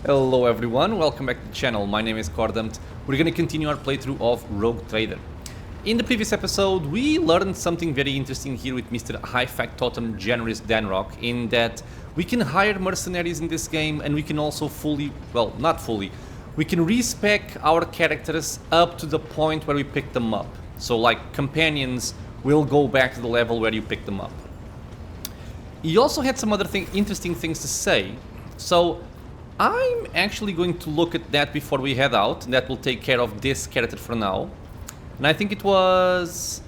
Hello everyone, welcome back to the channel. My name is Cordumt. We're gonna continue our playthrough of Rogue Trader. In the previous episode, we learned something very interesting here with Mr. High Factotum Generous Danrock, in that we can hire mercenaries in this game and we can also not fully, we can respec our characters up to the point where we pick them up. So like companions will go back to the level where you pick them up. He also had some other interesting things to say, so I'm actually going to look at that before we head out, and that will take care of this character for now. And I think it was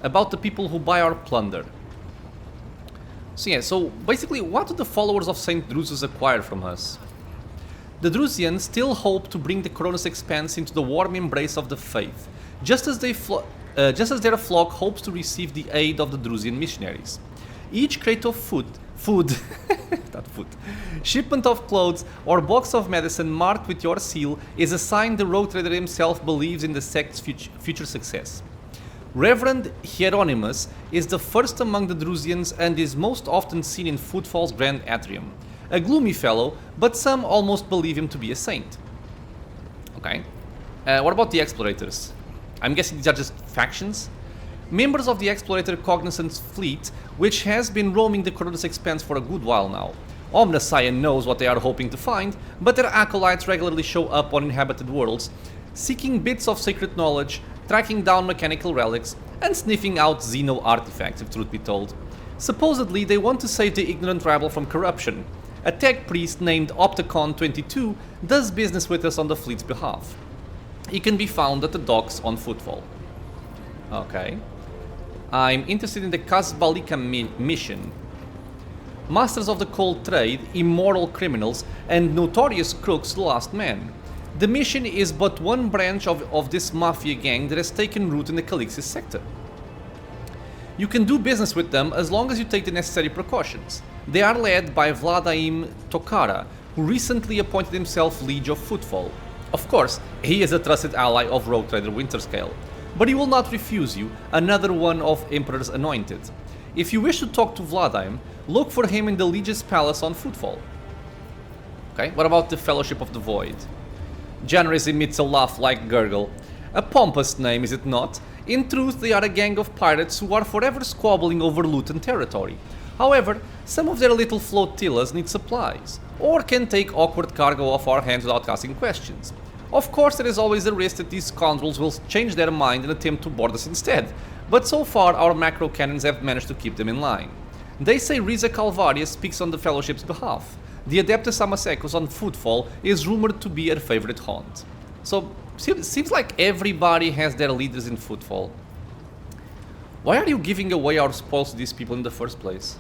about the people who buy our plunder. So yeah, so basically what do the followers of Saint Drusus acquire from us? The Drusians still hope to bring the Cronus Expanse into the warm embrace of the faith, just as their flock hopes to receive the aid of the Drusian missionaries. Each crate of shipment of clothes or box of medicine marked with your seal is a sign the Rogue Trader himself believes in the sect's future success. Reverend Hieronymus is the first among the Drusians and is most often seen in Footfall's Grand Atrium. A gloomy fellow, but some almost believe him to be a saint. Okay. What about the Explorators? I'm guessing these are just factions? Members of the Explorator Cognizant's fleet, which has been roaming the Cronus Expanse for a good while now. Omnissiah knows what they are hoping to find, but their acolytes regularly show up on inhabited worlds, seeking bits of sacred knowledge, tracking down mechanical relics, and sniffing out Xeno artifacts, if truth be told. Supposedly, they want to save the ignorant rabble from corruption. A tech priest named Opticon22 does business with us on the fleet's behalf. He can be found at the docks on Footfall. Okay. I'm interested in the Kasbalika mission. Masters of the cold trade, immoral criminals, and notorious crooks the last man. The mission is but one branch of this mafia gang that has taken root in the Calixis sector. You can do business with them as long as you take the necessary precautions. They are led by Vladaim Tokara, who recently appointed himself Liege of Footfall. Of course, he is a trusted ally of Rogue Trader Winterscale. But he will not refuse you, another one of Emperor's Anointed. If you wish to talk to Vladaim, look for him in the Liege's Palace on Footfall. Okay, what about the Fellowship of the Void? Janris emits a laugh like gurgle. A pompous name, is it not? In truth, they are a gang of pirates who are forever squabbling over loot and territory. However, some of their little flotillas need supplies, or can take awkward cargo off our hands without asking questions. Of course, there is always the risk that these scoundrels will change their mind and attempt to board us instead, but so far our macro cannons have managed to keep them in line. They say Riza Calvaria speaks on the Fellowship's behalf. The Adeptus Amasekos on Footfall is rumored to be her favorite haunt. So, seems like everybody has their leaders in Footfall. Why are you giving away our spoils to these people in the first place?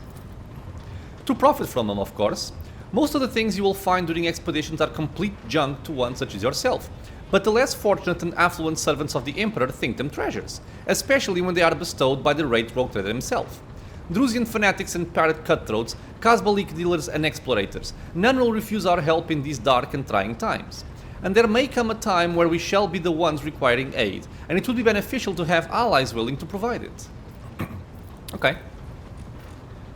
To profit from them, of course. Most of the things you will find during expeditions are complete junk to one such as yourself, but the less fortunate and affluent servants of the Emperor think them treasures, especially when they are bestowed by the great Rogue Trader himself. Drusian fanatics and pirate cutthroats, Kasbalik dealers and explorators, none will refuse our help in these dark and trying times. And there may come a time where we shall be the ones requiring aid, and it would be beneficial to have allies willing to provide it. Okay.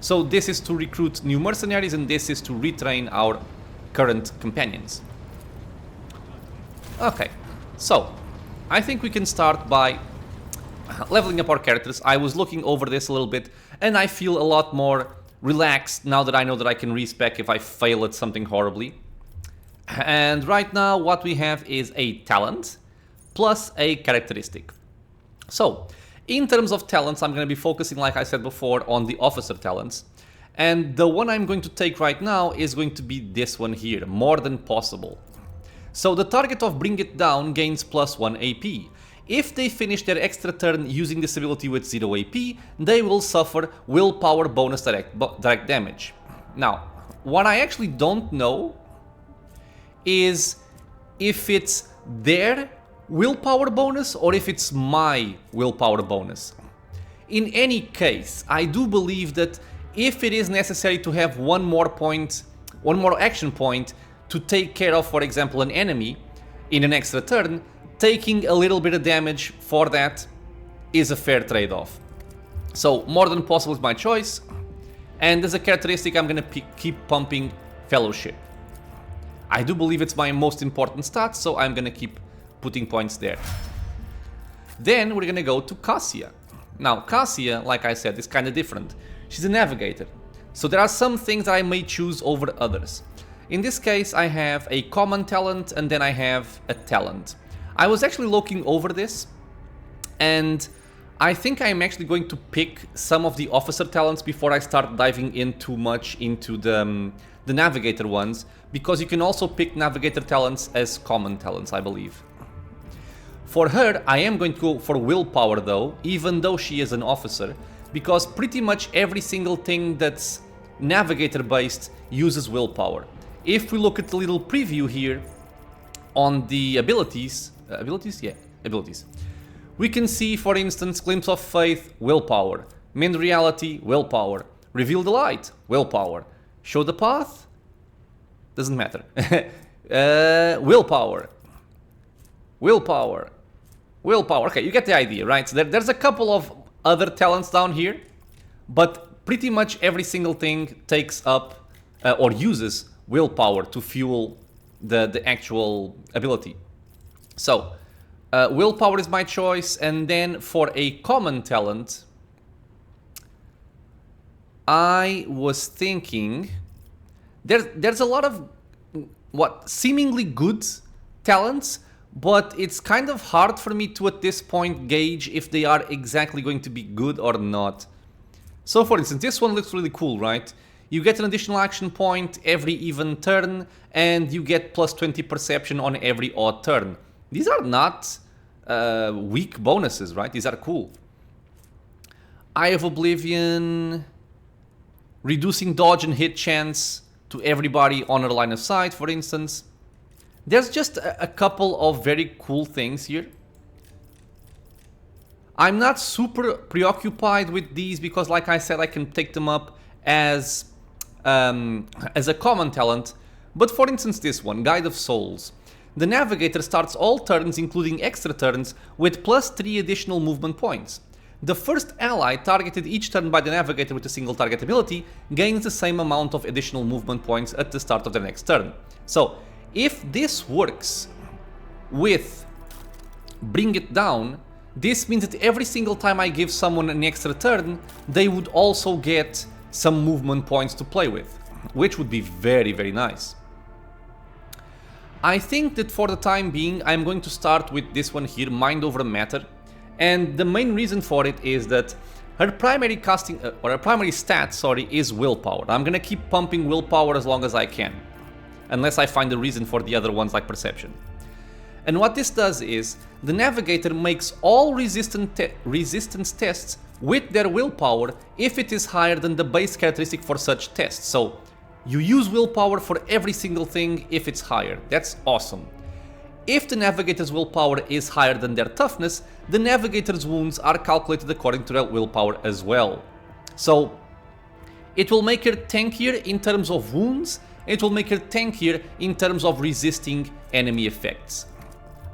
So this is to recruit new mercenaries, and this is to retrain our current companions. Okay, so I think we can start by leveling up our characters. I was looking over this a little bit, and I feel a lot more relaxed now that I know that I can respec if I fail at something horribly. And right now what we have is a talent plus a characteristic. So, in terms of talents, I'm going to be focusing, like I said before, on the officer talents. And the one I'm going to take right now is going to be this one here, More Than Possible. So the target of Bring It Down gains +1 AP. If they finish their extra turn using this ability with 0 AP, they will suffer willpower bonus direct damage. Now, what I actually don't know is if it's their willpower bonus or if it's my willpower bonus. In any case, I do believe that if it is necessary to have one more action point to take care of, for example, an enemy in an extra turn, taking a little bit of damage for that is a fair trade-off. So More Than Possible is my choice, and as a characteristic I'm gonna keep pumping Fellowship. I do believe it's my most important stat, so I'm gonna keep putting points there. Then we're gonna go to Cassia. Now, Cassia, like I said, is kind of different. She's a navigator, so there are some things that I may choose over others. In this case, I have a common talent and then I have a talent. I was actually looking over this, and I think I'm actually going to pick some of the officer talents before I start diving in too much into the navigator ones, because you can also pick navigator talents as common talents, I believe. For her, I am going to go for willpower though, even though she is an officer, because pretty much every single thing that's navigator based uses willpower. If we look at the little preview here on the abilities, we can see, for instance, Glimpse of Faith, willpower, Mend Reality, willpower, Reveal the Light, willpower, Show the Path, doesn't matter, willpower, okay, you get the idea, right? So there's a couple of other talents down here, but pretty much every single thing takes up or uses willpower to fuel the actual ability. So willpower is my choice, and then for a common talent, I was thinking there's a lot of seemingly good talents, but it's kind of hard for me to at this point gauge if they are exactly going to be good or not. So for instance, this one looks really cool, right? You get an additional action point every even turn, and you get plus 20 perception on every odd turn. These are not weak bonuses, right? These are cool. Eye of Oblivion, reducing dodge and hit chance to everybody on our line of sight, for instance. There's just a couple of very cool things here. I'm not super preoccupied with these because, like I said, I can take them up as a common talent. But for instance, this one, Guide of Souls. The Navigator starts all turns, including extra turns, with plus 3 additional movement points. The first ally targeted each turn by the Navigator with a single target ability gains the same amount of additional movement points at the start of the next turn. So, if this works with Bring It Down, this means that every single time I give someone an extra turn, they would also get some movement points to play with, which would be very, very nice. I think that for the time being, I'm going to start with this one here, Mind Over Matter. And the main reason for it is that her primary stat, is willpower. I'm gonna keep pumping willpower as long as I can, unless I find a reason for the other ones like perception. And what this does is, the Navigator makes all resistance tests with their willpower if it is higher than the base characteristic for such tests. So you use willpower for every single thing if it's higher. That's awesome. If the Navigator's willpower is higher than their toughness, the Navigator's wounds are calculated according to their willpower as well. So it will make her tankier in terms of wounds, it will make her tankier in terms of resisting enemy effects.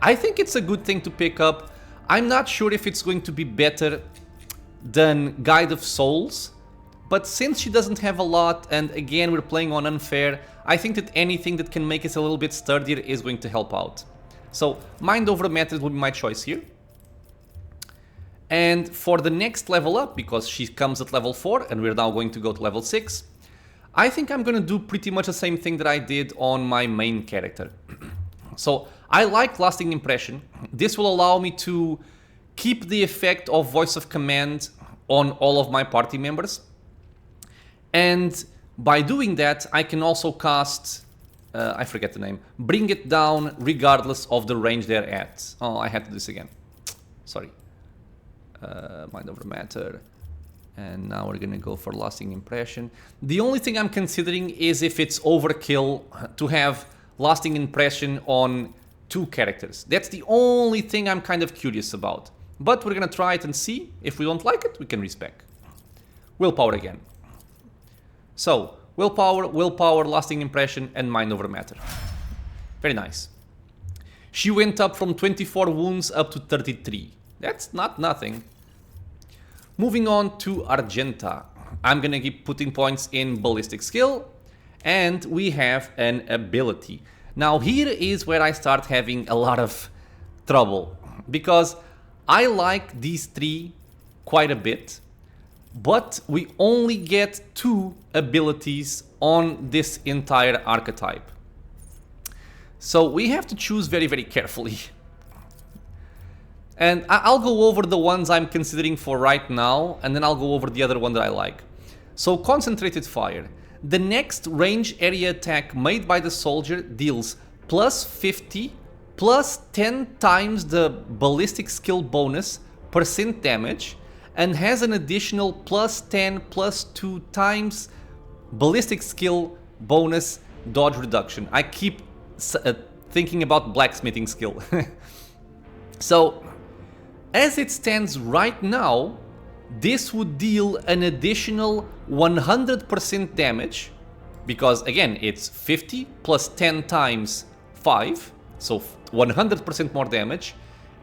I think it's a good thing to pick up. I'm not sure if it's going to be better than Guide of Souls, but since she doesn't have a lot, and again we're playing on unfair, I think that anything that can make us a little bit sturdier is going to help out. So Mind Over Matter will be my choice here. And for the next level up, because she comes at level 4 and we're now going to go to level 6, I think I'm going to do pretty much the same thing that I did on my main character. So I like Lasting Impression. This will allow me to keep the effect of Voice of Command on all of my party members. And by doing that, I can also cast, I forget the name, Bring It Down regardless of the range they're at. Oh, I had to do this again. Sorry. Mind Over Matter. And now we're gonna go for Lasting Impression. The only thing I'm considering is if it's overkill to have Lasting Impression on 2 characters. That's the only thing I'm kind of curious about. But we're gonna try it and see. If we don't like it, we can respec. Willpower again. So, willpower, Lasting Impression, and Mind Over Matter. Very nice. She went up from 24 wounds up to 33. That's not nothing. Moving on to Argenta. I'm gonna keep putting points in Ballistic Skill. And we have an ability. Now here is where I start having a lot of trouble, because I like these three quite a bit, but we only get 2 abilities on this entire archetype. So we have to choose very, very carefully. And I'll go over the ones I'm considering for right now, and then I'll go over the other one that I like. So Concentrated Fire. The next range area attack made by the soldier deals plus 50, plus 10 times the ballistic skill bonus % damage, and has an additional plus 10, plus 2 times ballistic skill bonus dodge reduction. I keep thinking about blacksmithing skill. So, as it stands right now, this would deal an additional 100% damage, because again, it's 50 plus 10 times 5, so 100% more damage,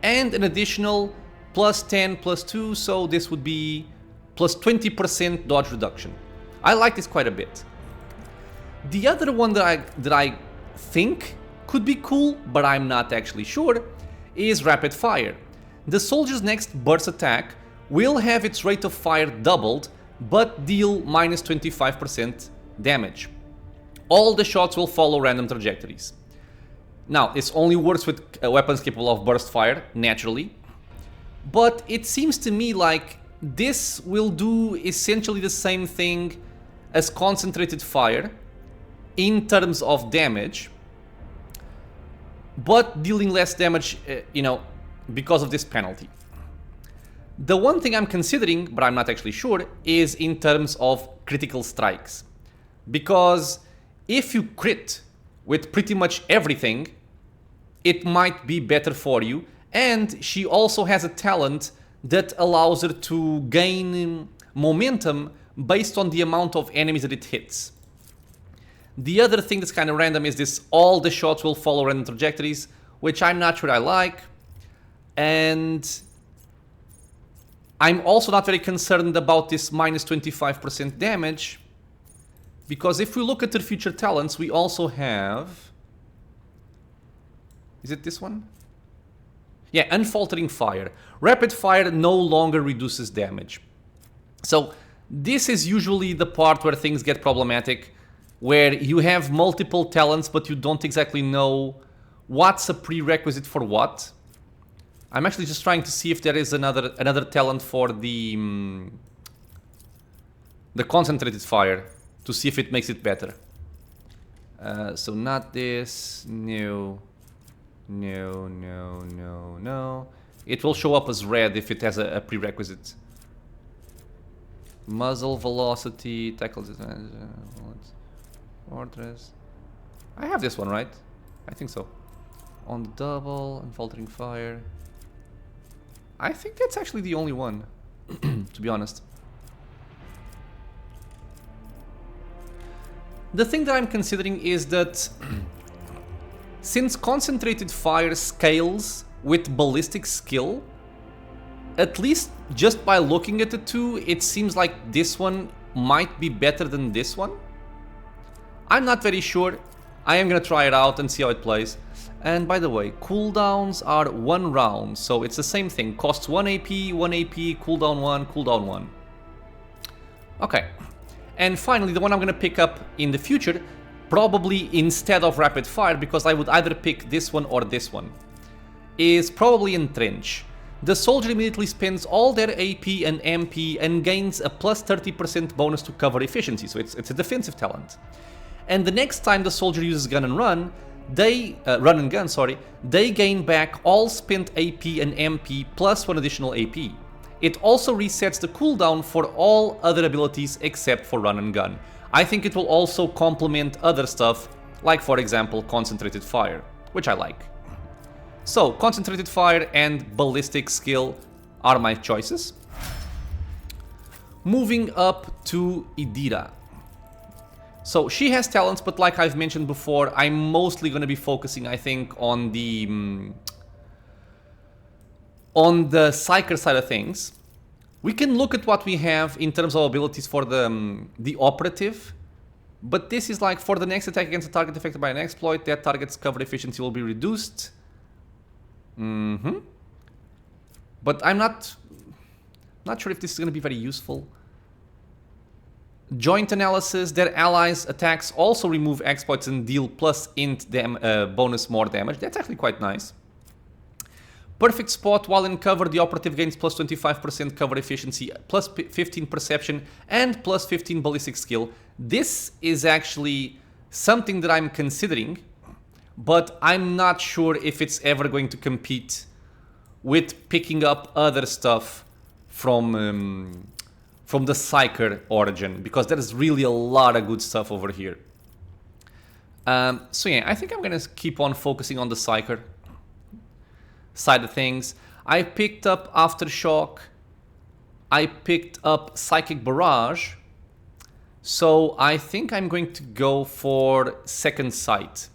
and an additional plus 10 plus 2, so this would be plus 20% dodge reduction. I like this quite a bit. The other one that I think could be cool, but I'm not actually sure, is Rapid Fire. The soldier's next burst attack will have its rate of fire doubled, but deal minus 25% damage. All the shots will follow random trajectories. Now, this only works with weapons capable of burst fire, naturally, but it seems to me like this will do essentially the same thing as Concentrated Fire in terms of damage, but dealing less damage, because of this penalty. The one thing I'm considering, but I'm not actually sure, is in terms of critical strikes. Because if you crit with pretty much everything, it might be better for you. And she also has a talent that allows her to gain momentum based on the amount of enemies that it hits. The other thing that's kind of random is this: all the shots will follow random trajectories, which I'm not sure I like. And I'm also not very concerned about this minus 25% damage, because if we look at her future talents, we also have... Is it this one? Yeah, Unfaltering Fire. Rapid Fire no longer reduces damage. So this is usually the part where things get problematic, where you have multiple talents, but you don't exactly know what's a prerequisite for what. I'm actually just trying to see if there is another talent for the Concentrated Fire, to see if it makes it better. So not this. No. No, no, no, no. It will show up as red if it has a prerequisite. Muzzle velocity, tackle disadvantage, fortress. I have this one, right? I think so. On the double, Unfaltering Fire. I think that's actually the only one, to be honest. The thing that I'm considering is that since Concentrated Fire scales with ballistic skill, at least just by looking at the two, it seems like this one might be better than this one. I'm not very sure. I am gonna try it out and see how it plays. And by the way, cooldowns are 1 round, so it's the same thing. Costs 1 AP, cooldown 1, cooldown 1. Okay. And finally, the one I'm gonna pick up in the future, probably instead of Rapid Fire, because I would either pick this one or this one, is probably Entrench. The soldier immediately spends all their AP and MP and gains a plus 30% bonus to cover efficiency, so it's a defensive talent. And the next time the soldier uses gun and gun, they gain back all spent AP and MP plus 1 additional AP. It also resets the cooldown for all other abilities except for run and gun. I think it will also complement other stuff, like for example Concentrated Fire, which I like. So Concentrated Fire and Ballistic Skill are my choices. Moving up to Idira. So she has talents, but like I've mentioned before, I'm mostly going to be focusing, I think, on the psyker side of things. We can look at what we have in terms of abilities for the operative, But this is like, for the next attack against a target affected by an exploit, that target's cover efficiency will be reduced. But I'm not sure if this is going to be very useful. Joint analysis, their allies' attacks also remove exploits and deal plus int bonus more damage. That's actually quite nice. Perfect spot, while in cover, the operative gains plus 25% cover efficiency, plus 15 perception, and plus 15 ballistic skill. This is actually something that I'm considering, but I'm not sure if it's ever going to compete with picking up other stuff from the psyker origin, because there is really a lot of good stuff over here. So yeah, I think I'm gonna keep on focusing on the psyker side of things. I picked up Aftershock. I picked up Psychic Barrage. So I think I'm going to go for Second Sight.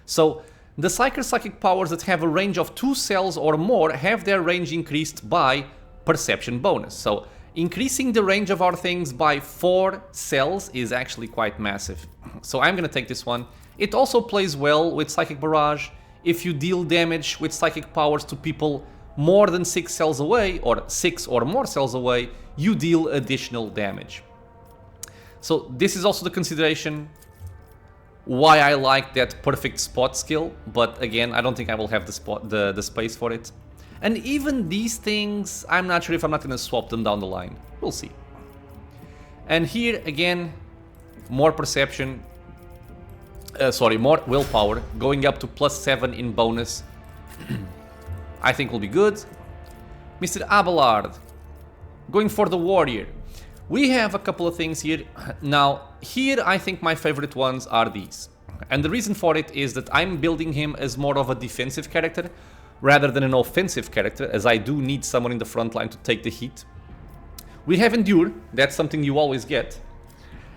So the psyker psychic powers that have a range of 2 cells or more have their range increased by perception bonus. So increasing the range of our things by 4 cells is actually quite massive. So I'm gonna take this one. It also plays well with Psychic Barrage. If you deal damage with psychic powers to people more than 6 cells away, or 6 or more cells away, you deal additional damage. So this is also the consideration why I like that perfect spot skill, but again, I don't think I will have the space for it. And even these things, I'm not sure if I'm not gonna swap them down the line. We'll see. And here again, more perception. More willpower, going up to plus 7 in bonus. I think will be good. Mr. Abelard, going for the warrior. We have a couple of things here. Now, here I think my favorite ones are these. And the reason for it is that I'm building him as more of a defensive character rather than an offensive character, as I do need someone in the front line to take the heat. We have Endure, that's something you always get.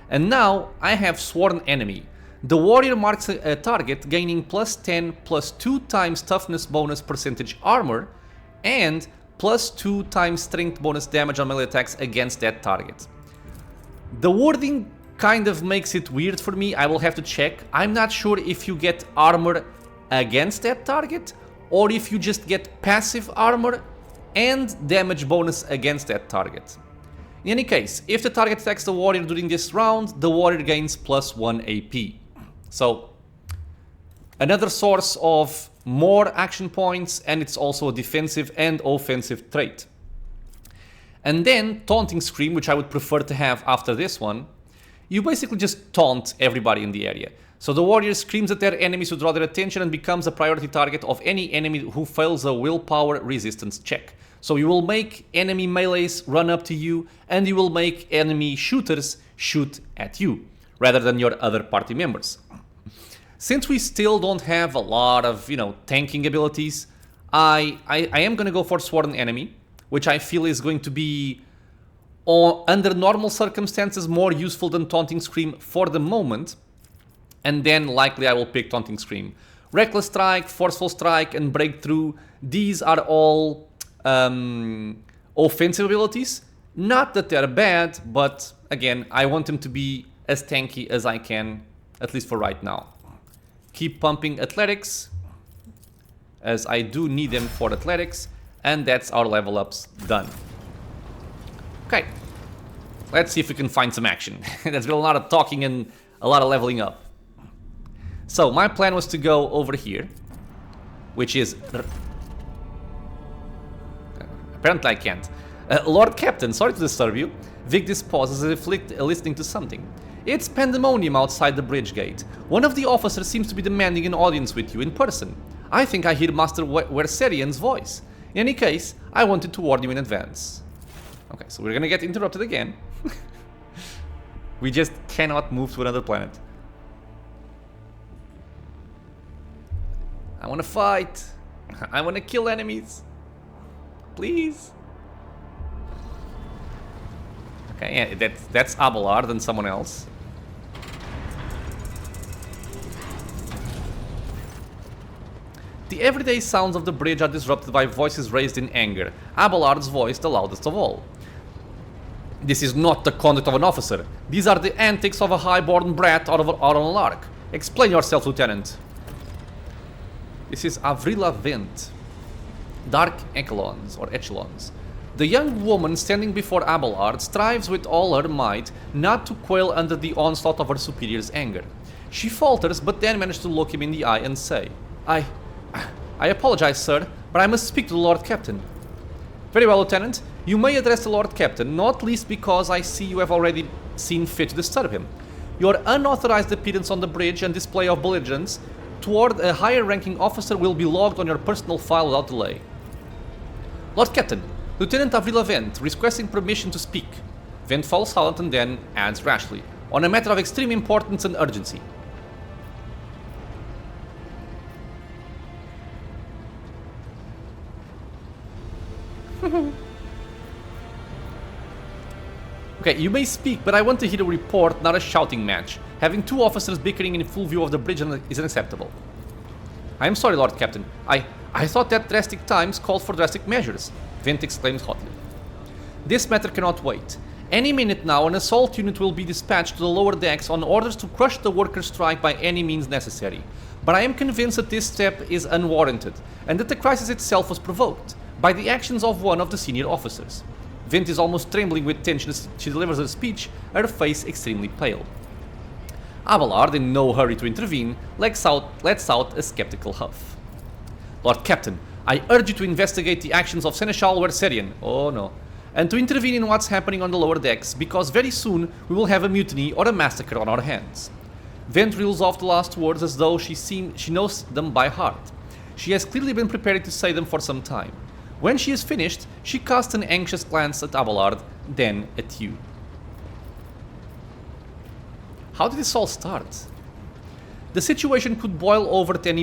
And now I have Sworn Enemy. The warrior marks a target gaining plus 10 plus 2 times toughness bonus percentage armor and plus 2 times strength bonus damage on melee attacks against that target. The wording kind of makes it weird for me. I will have to check. I'm not sure if you get armor against that target or if you just get passive armor and damage bonus against that target. In any case, if the target attacks the warrior during this round, the warrior gains plus 1 AP. So, another source of more action points, and it's also a defensive and offensive trait. And then, Taunting Scream, which I would prefer to have after this one, you basically just taunt everybody in the area. So the warrior screams at their enemies to draw their attention and becomes a priority target of any enemy who fails a willpower resistance check. So you will make enemy melees run up to you, and you will make enemy shooters shoot at you, rather than your other party members. Since we still don't have a lot of, tanking abilities, I am going to go for Sworn Enemy, which I feel is going to be, under normal circumstances, more useful than Taunting Scream for the moment. And then likely I will pick Taunting Scream. Reckless Strike, Forceful Strike, and Breakthrough, these are all offensive abilities. Not that they're bad, but again, I want them to be as tanky as I can, at least for right now. Keep pumping athletics, as I do need them for athletics, and that's our level ups done. Okay, let's see if we can find some action. There's been a lot of talking and a lot of leveling up. So my plan was to go over here, which is... Apparently I can't. Lord Captain, sorry to disturb you. Victus pauses as if listening to something. It's pandemonium outside the bridge gate. One of the officers seems to be demanding an audience with you in person. I think I hear Master Werserian's voice. In any case, I wanted to warn you in advance. Okay, so we're gonna get interrupted again. We just cannot move to another planet. I wanna fight. I wanna kill enemies. Please. Okay, yeah, that's Abelard and someone else. The everyday sounds of the bridge are disrupted by voices raised in anger. Abelard's voice the loudest of all. This is not the conduct of an officer. These are the antics of a high-born brat out on a lark. Explain yourself, Lieutenant. This is Avrila Vent. Dark echelons, or echelons. The young woman standing before Abelard strives with all her might not to quail under the onslaught of her superior's anger. She falters, but then manages to look him in the eye and say, I apologize, sir, but I must speak to the Lord Captain. Very well, Lieutenant. You may address the Lord Captain, not least because I see you have already seen fit to disturb him. Your unauthorized appearance on the bridge and display of belligerence toward a higher-ranking officer will be logged on your personal file without delay. Lord Captain, Lieutenant Avrila Vent, requesting permission to speak. Vent falls silent and then adds rashly, on a matter of extreme importance and urgency. Okay, you may speak, but I want to hear a report, not a shouting match. Having two officers bickering in full view of the bridge is unacceptable. I am sorry, Lord Captain. I thought that drastic times called for drastic measures, Vent exclaims hotly. This matter cannot wait. Any minute now, an assault unit will be dispatched to the lower decks on orders to crush the workers' strike by any means necessary. But I am convinced that this step is unwarranted, and that the crisis itself was provoked by the actions of one of the senior officers. Vent is almost trembling with tension as she delivers her speech, her face extremely pale. Abelard, in no hurry to intervene, lets out a skeptical huff. Lord Captain, I urge you to investigate the actions of Senechal Werserian, oh no, and to intervene in what's happening on the lower decks, because very soon we will have a mutiny or a massacre on our hands. Vent reels off the last words as though she knows them by heart. She has clearly been preparing to say them for some time. When she is finished, she casts an anxious glance at Abelard, then at you. How did this all start? The situation could boil over at any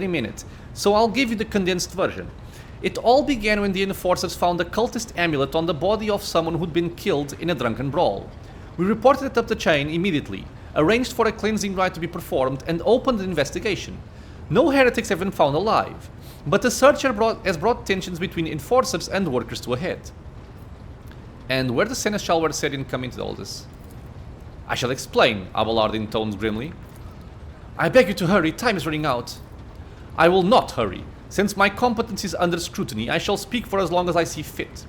minute, so I'll give you the condensed version. It all began when the enforcers found a cultist amulet on the body of someone who'd been killed in a drunken brawl. We reported it up the chain immediately, arranged for a cleansing rite to be performed, and opened an investigation. No heretics have been found alive, but the search has brought tensions between enforcers and workers to a head. And where does Senechal Werserian come into all this? I shall explain, Abelard intones grimly. I beg you to hurry, time is running out. I will not hurry. Since my competence is under scrutiny, I shall speak for as long as I see fit.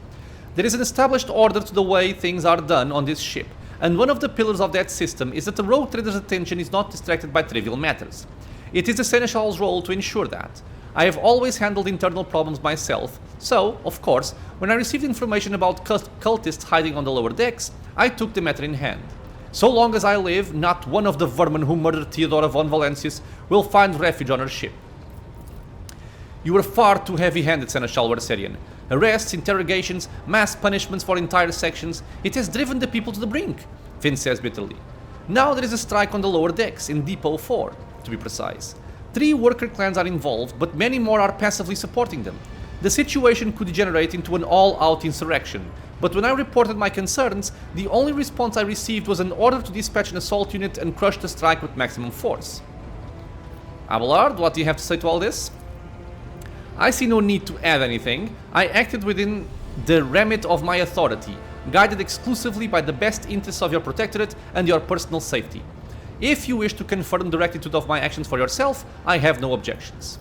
There is an established order to the way things are done on this ship, and one of the pillars of that system is that the rogue trader's attention is not distracted by trivial matters. It is the Senechal's role to ensure that. I have always handled internal problems myself, so, of course, when I received information about cultists hiding on the lower decks, I took the matter in hand. So long as I live, not one of the vermin who murdered Theodora von Valentius will find refuge on her ship. You were far too heavy-handed, Senechal Werserian. Arrests, interrogations, mass punishments for entire sections, it has driven the people to the brink, Finn says bitterly. Now there is a strike on the lower decks, in Depot 4, to be precise. 3 worker clans are involved, but many more are passively supporting them. The situation could degenerate into an all-out insurrection, but when I reported my concerns, the only response I received was an order to dispatch an assault unit and crush the strike with maximum force. Abelard, what do you have to say to all this? I see no need to add anything. I acted within the remit of my authority, guided exclusively by the best interests of your protectorate and your personal safety. If you wish to confirm the rectitude of my actions for yourself, I have no objections.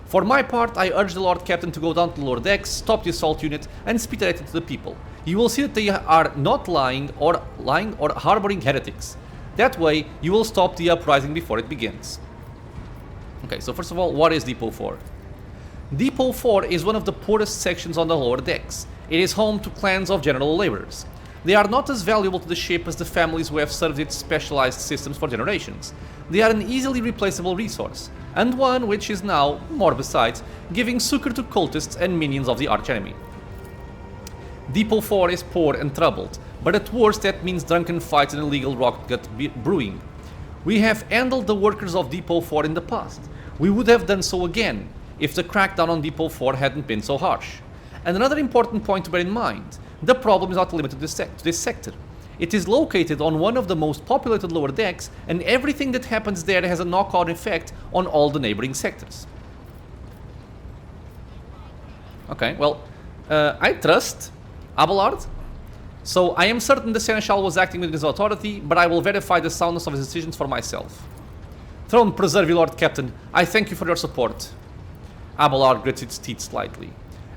For my part, I urge the Lord Captain to go down to the lower decks, stop the assault unit, and speak directly to the people. You will see that they are not lying or harboring heretics. That way, you will stop the uprising before it begins. Okay, so first of all, what is Depot 4? Depot 4 is one of the poorest sections on the lower decks. It is home to clans of general laborers. They are not as valuable to the ship as the families who have served its specialized systems for generations. They are an easily replaceable resource, and one which is now, more besides, giving succor to cultists and minions of the archenemy. Depot 4 is poor and troubled, but at worst that means drunken fights and illegal rockgut brewing. We have handled the workers of Depot 4 in the past. We would have done so again, if the crackdown on Depot 4 hadn't been so harsh. And another important point to bear in mind, the problem is not limited to this sector. It is located on one of the most populated lower decks, and everything that happens there has a knock-on effect on all the neighboring sectors. Okay, well, I trust Abelard. So I am certain the Senechal was acting within his authority, but I will verify the soundness of his decisions for myself. Throne preserve you, Lord Captain. I thank you for your support. Abelard grits its teeth slightly.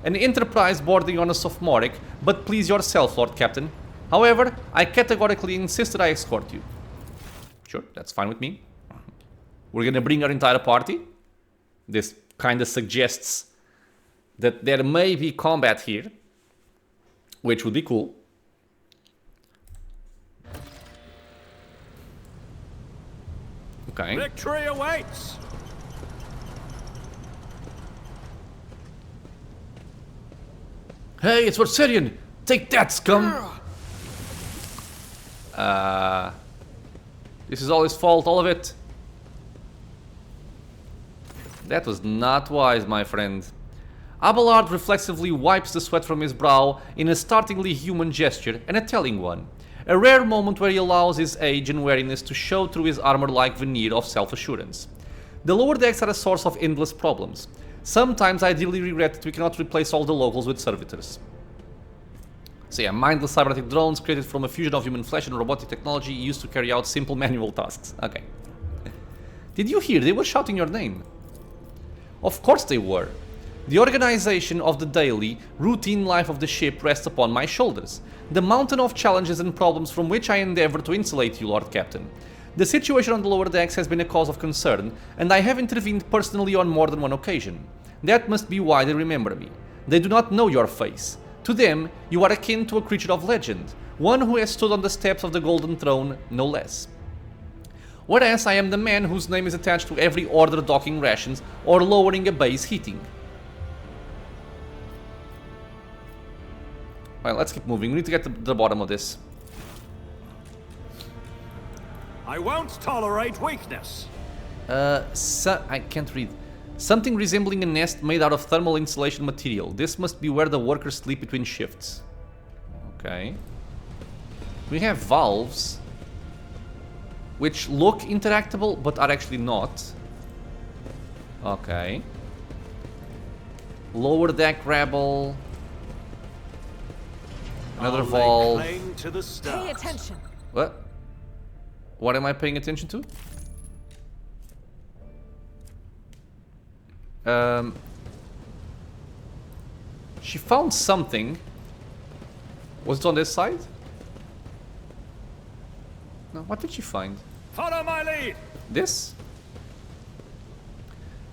An enterprise bordering on a sophomoric, but please yourself, Lord Captain. However, I categorically insist that I escort you. Sure, that's fine with me. We're gonna bring our entire party. This kind of suggests that there may be combat here, which would be cool. Okay. Victory awaits. Hey, it's Verserian! Take that, scum! This is all his fault, all of it. That was not wise, my friend. Abelard reflexively wipes the sweat from his brow in a startlingly human gesture, and a telling one. A rare moment where he allows his age and wariness to show through his armor-like veneer of self-assurance. The lower decks are a source of endless problems. Sometimes I deeply regret that we cannot replace all the locals with servitors. So yeah, mindless cybernetic drones created from a fusion of human flesh and robotic technology used to carry out simple manual tasks. Okay. Did you hear? They were shouting your name. Of course they were. The organization of the daily, routine life of the ship rests upon my shoulders. The mountain of challenges and problems from which I endeavor to insulate you, Lord Captain. The situation on the lower decks has been a cause of concern, and I have intervened personally on more than one occasion. That must be why they remember me. They do not know your face. To them, you are akin to a creature of legend, one who has stood on the steps of the Golden Throne, no less. Whereas I am the man whose name is attached to every order docking rations or lowering a base heating. Well, let's keep moving. We need to get to the bottom of this. I won't tolerate weakness. I can't read. Something resembling a nest made out of thermal insulation material. This must be where the workers sleep between shifts. Okay. We have valves, which look interactable, but are actually not. Okay. Lower deck rebel. Another valve. Pay attention. What? What am I paying attention to? She found something. Was it on this side? No, what did she find? Follow my lead. This?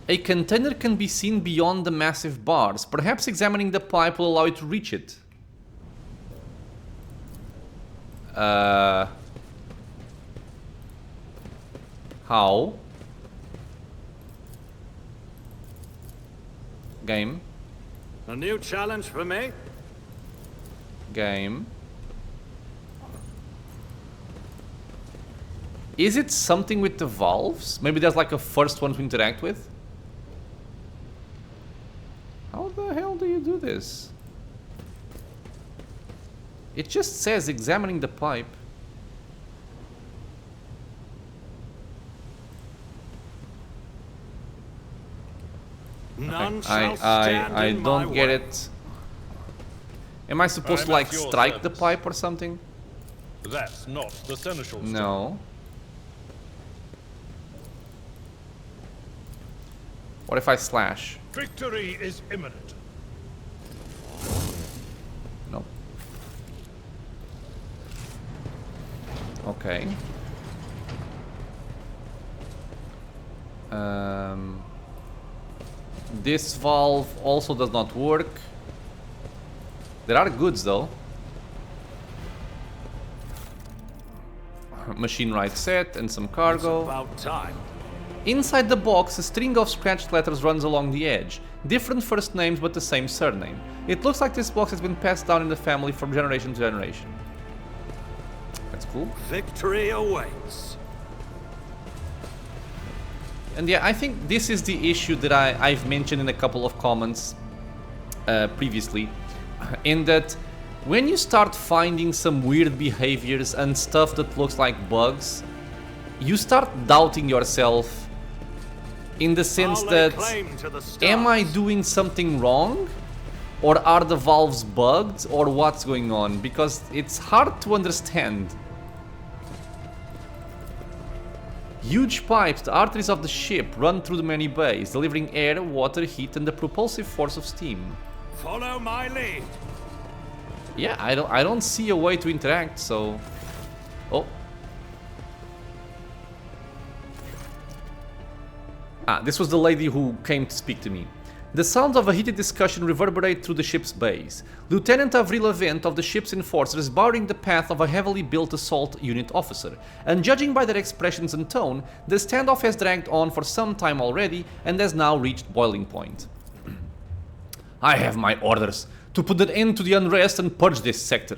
A container can be seen beyond the massive bars. Perhaps examining the pipe will allow you to reach it. How? Game. A new challenge for me? Game. Is it something with the valves? Maybe there's like a first one to interact with? How the hell do you do this? It just says examining the pipe. None Okay. shall stand I in my don't get way. it. Am I supposed to I'm like at your strike the service. pipe or something? That's not the Senechal style. No. What if I slash? Victory is imminent. No. Okay. This valve also does not work. There are goods though. Machine right set and some It's cargo. about time. Inside the box, a string of scratched letters runs along the edge. Different first names but the same surname. It looks like this box has been passed down in the family from generation to generation. That's cool. Victory awaits. And yeah, I think this is the issue that I've mentioned in a couple of comments previously. In that, when you start finding some weird behaviors and stuff that looks like bugs, you start doubting yourself in the sense I'll lay that, claim to the stars. am I doing something wrong? Or are the valves bugged? Or what's going on? Because it's hard to understand. Huge pipes, the arteries of the ship, run through the many bays, delivering air, water, heat, and the propulsive force of steam. Follow my lead. Yeah, I don't see a way to interact, so... Oh. Ah, this was the lady who came to speak to me. The sounds of a heated discussion reverberate through the ship's bays. Lieutenant Avril Avent of the ship's enforcers is barring the path of a heavily built assault unit officer, and judging by their expressions and tone, the standoff has dragged on for some time already and has now reached boiling point. I have my orders to put an end to the unrest and purge this sector.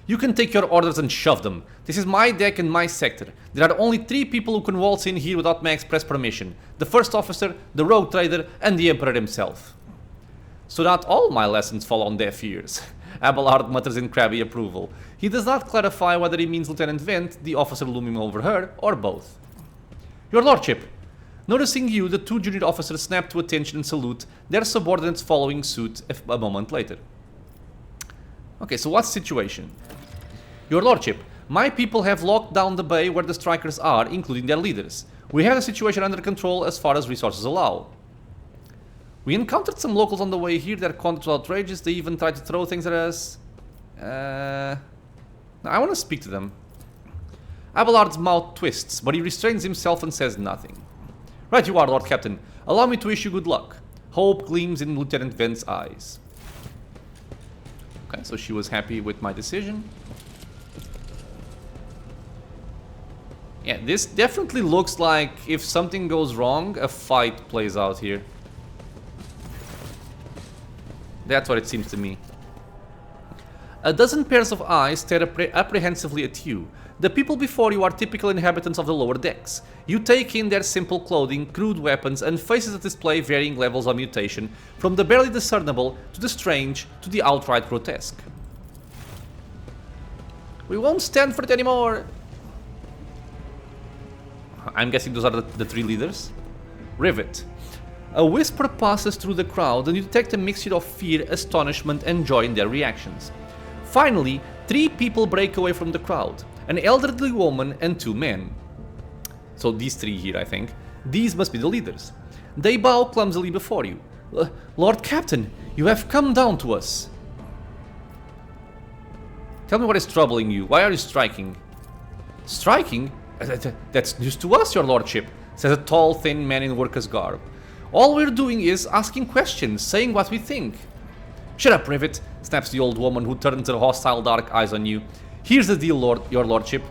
You can take your orders and shove them. This is my deck and my sector. There are only 3 people who can waltz in here without my express permission. The first officer, the rogue trader, and the Emperor himself. So not all my lessons fall on deaf ears. Abelard mutters in crabby approval. He does not clarify whether he means Lieutenant Vent, the officer looming over her, or both. Your Lordship. Noticing you, the 2 junior officers snap to attention and salute, their subordinates following suit a moment later. Okay, so what's the situation? Your Lordship, my people have locked down the bay where the strikers are, including their leaders. We have the situation under control as far as resources allow. We encountered some locals on the way here. Their conduct was outrageous. They even tried to throw things at us. I want to speak to them. Abelard's mouth twists, but he restrains himself and says nothing. Right you are, Lord Captain. Allow me to wish you good luck. Hope gleams in Lieutenant Vent's eyes. Okay, so she was happy with my decision. Yeah, this definitely looks like if something goes wrong, a fight plays out here. That's what it seems to me. A dozen pairs of eyes stare apprehensively at you. The people before you are typical inhabitants of the lower decks. You take in their simple clothing, crude weapons, and faces that display varying levels of mutation, from the barely discernible to the strange to the outright grotesque. We won't stand for it anymore! I'm guessing those are the 3 leaders. Rivet. A whisper passes through the crowd and you detect a mixture of fear, astonishment, and joy in their reactions. Finally, 3 people break away from the crowd. An elderly woman and 2 men. So these 3 here, I think. These must be the leaders. They bow clumsily before you. Lord Captain, you have come down to us. Tell me what is troubling you. Why are you striking? Striking? That's news to us, your lordship, says a tall, thin man in worker's garb. All we're doing is asking questions, saying what we think. Shut up, Rivet, snaps the old woman who turns her hostile dark eyes on you. Here's the deal, your lordship.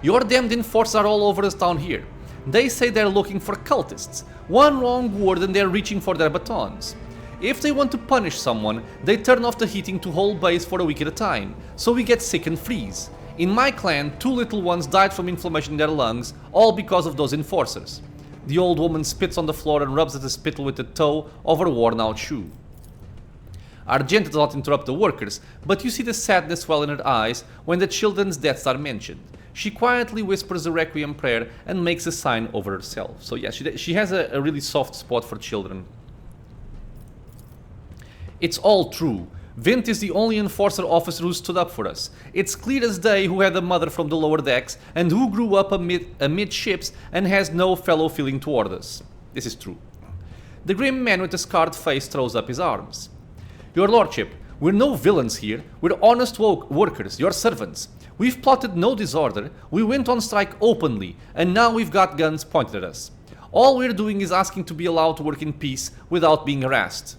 Your damned enforcers are all over us down here. They say they're looking for cultists. One wrong word and they're reaching for their batons. If they want to punish someone, they turn off the heating to whole base for a week at a time, so we get sick and freeze. In my clan, 2 little ones died from inflammation in their lungs, all because of those enforcers. The old woman spits on the floor and rubs at the spittle with the toe of her worn-out shoe. Argenta does not interrupt the workers, but you see the sadness well in her eyes when the children's deaths are mentioned. She quietly whispers a requiem prayer and makes a sign over herself. So yeah, she has a really soft spot for children. It's all true. Vint is the only enforcer officer who stood up for us. It's clear as day who had a mother from the lower decks and who grew up amid ships and has no fellow feeling toward us. This is true. The grim man with the scarred face throws up his arms. Your lordship, we're no villains here. We're honest workers, your servants. We've plotted no disorder. We went on strike openly, and now we've got guns pointed at us. All we're doing is asking to be allowed to work in peace without being harassed.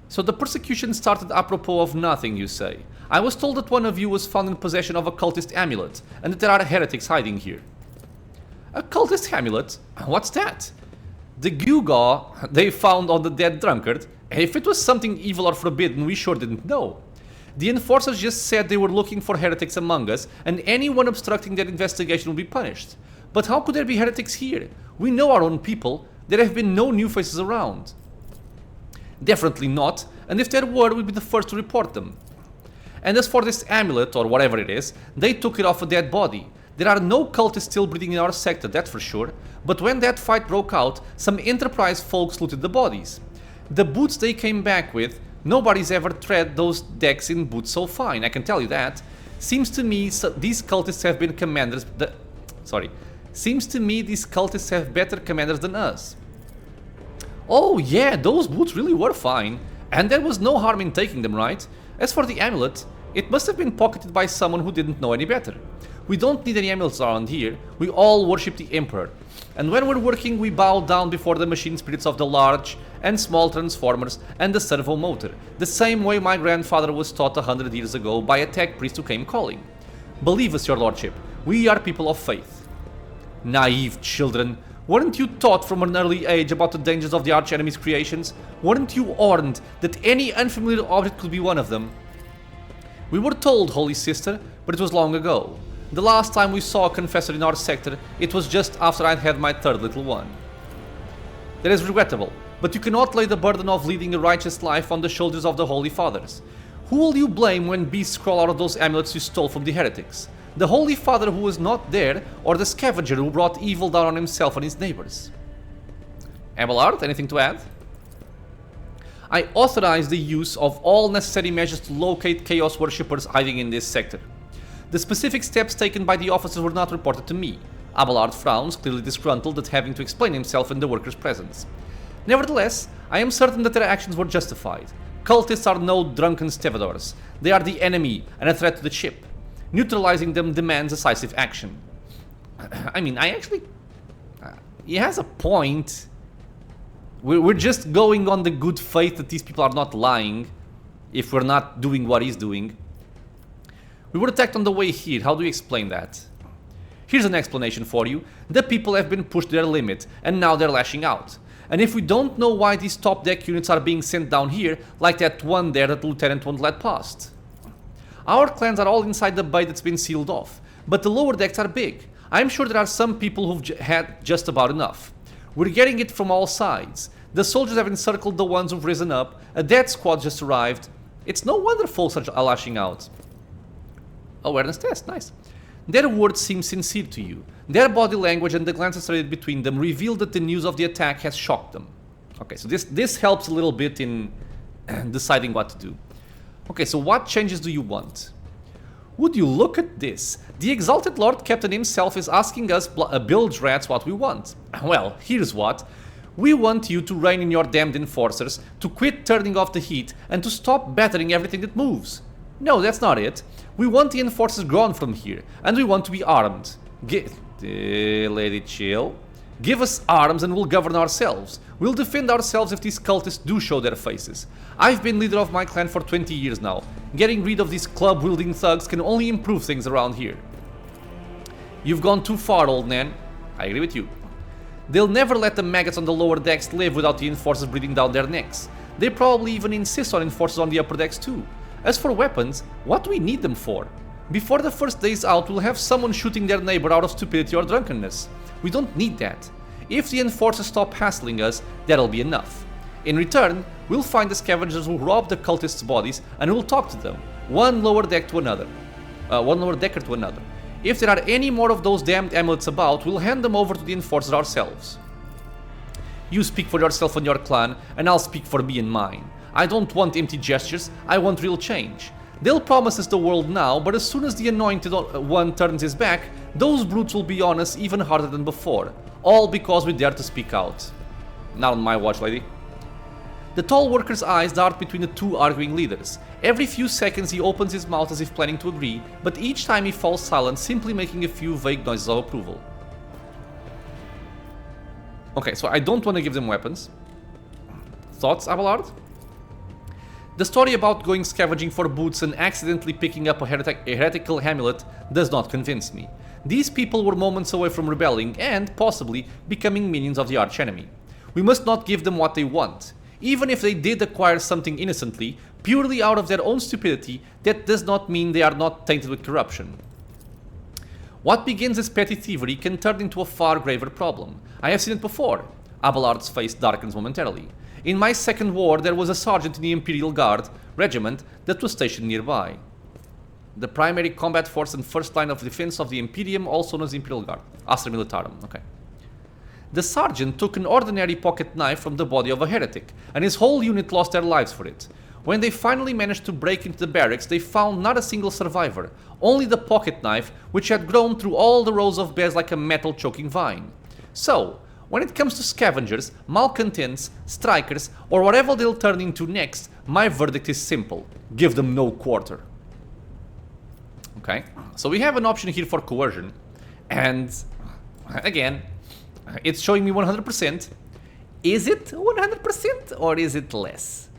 So the persecution started apropos of nothing, you say. I was told that one of you was found in possession of a cultist amulet, and that there are heretics hiding here. A cultist amulet? What's that? The gewgaw they found on the dead drunkard? If it was something evil or forbidden, we sure didn't know. The enforcers just said they were looking for heretics among us, and anyone obstructing their investigation will be punished. But how could there be heretics here? We know our own people. There have been no new faces around. Definitely not, and if there were, we'd be the first to report them. And as for this amulet, or whatever it is, they took it off a dead body. There are no cultists still breeding in our sector, that's for sure, but when that fight broke out, some Enterprise folks looted the bodies. The boots they came back with, nobody's ever tread those decks in boots so fine, I can tell you that. Seems to me these cultists have been commanders... Seems to me these cultists have better commanders than us. Oh yeah, those boots really were fine. And there was no harm in taking them, right? As for the amulet, it must have been pocketed by someone who didn't know any better. We don't need any amulets around here. We all worship the Emperor. And when we're working, we bow down before the machine spirits of the large and small transformers and the servo motor, the same way my grandfather was taught 100 years ago by a tech priest who came calling. Believe us, your lordship, we are people of faith. Naive children, weren't you taught from an early age about the dangers of the arch-enemy's creations? Weren't you warned that any unfamiliar object could be one of them? We were told, Holy Sister, but it was long ago. The last time we saw a confessor in our sector, it was just after I'd had my third little one. That is regrettable, but you cannot lay the burden of leading a righteous life on the shoulders of the Holy Fathers. Who will you blame when beasts crawl out of those amulets you stole from the heretics? The Holy Father who was not there, or the scavenger who brought evil down on himself and his neighbors? Abelard, anything to add? I authorize the use of all necessary measures to locate Chaos worshippers hiding in this sector. The specific steps taken by the officers were not reported to me. Abelard frowns, clearly disgruntled at having to explain himself in the workers' presence. Nevertheless, I am certain that their actions were justified. Cultists are no drunken stevedores. They are the enemy and a threat to the ship. Neutralizing them demands decisive action. I mean, he has a point. We're just going on the good faith that these people are not lying if we're not doing what he's doing. We were attacked on the way here. How do you explain that? Here's an explanation for you. The people have been pushed to their limit, and now they're lashing out. And if we don't know why these top deck units are being sent down here, like that one there that the Lieutenant won't let past. Our clans are all inside the bay that's been sealed off, but the lower decks are big. I'm sure there are some people who've had just about enough. We're getting it from all sides. The soldiers have encircled the ones who've risen up, a death squad just arrived. It's no wonder folks are lashing out. Awareness test, nice. Their words seem sincere to you. Their body language and the glances traded between them reveal that the news of the attack has shocked them. Okay, so this helps a little bit in deciding what to do. Okay, so what changes do you want? Would you look at this? The exalted Lord Captain himself is asking us bilge rats what we want. Well, here's what. We want you to rein in your damned enforcers, to quit turning off the heat, and to stop battering everything that moves. No, that's not it. We want the enforcers gone from here, and we want to be armed. Lady chill. Give us arms and we'll govern ourselves. We'll defend ourselves if these cultists do show their faces. I've been leader of my clan for 20 years now. Getting rid of these club-wielding thugs can only improve things around here. You've gone too far, old man. I agree with you. They'll never let the maggots on the lower decks live without the enforcers breathing down their necks. They probably even insist on enforcers on the upper decks too. As for weapons, what do we need them for? Before the first day's out, we'll have someone shooting their neighbor out of stupidity or drunkenness. We don't need that. If the enforcers stop hassling us, that'll be enough. In return, we'll find the scavengers who robbed the cultists' bodies and we'll talk to them, one lower decker to another. If there are any more of those damned amulets about, we'll hand them over to the enforcers ourselves. You speak for yourself and your clan, and I'll speak for me and mine. I don't want empty gestures, I want real change. They'll promise us the world now, but as soon as the anointed one turns his back, those brutes will be on us even harder than before. All because we dare to speak out. Not on my watch, lady. The tall worker's eyes dart between the two arguing leaders. Every few seconds he opens his mouth as if planning to agree, but each time he falls silent, simply making a few vague noises of approval. Okay, so I don't want to give them weapons. Thoughts, Abelard? The story about going scavenging for boots and accidentally picking up a heretical amulet does not convince me. These people were moments away from rebelling and, possibly, becoming minions of the arch-enemy. We must not give them what they want. Even if they did acquire something innocently, purely out of their own stupidity, that does not mean they are not tainted with corruption. What begins as petty thievery can turn into a far graver problem. I have seen it before. Abelard's face darkens momentarily. In my second war, there was a sergeant in the Imperial Guard regiment that was stationed nearby. The primary combat force and first line of defense of the Imperium, also known as Imperial Guard. Astra Militarum, okay. The sergeant took an ordinary pocket knife from the body of a heretic, and his whole unit lost their lives for it. When they finally managed to break into the barracks, they found not a single survivor, only the pocket knife, which had grown through all the rows of beds like a metal choking vine. So, when it comes to scavengers, malcontents, strikers, or whatever they'll turn into next, my verdict is simple. Give them no quarter. Okay, so we have an option here for coercion, and again, it's showing me 100%. Is it 100% or is it less?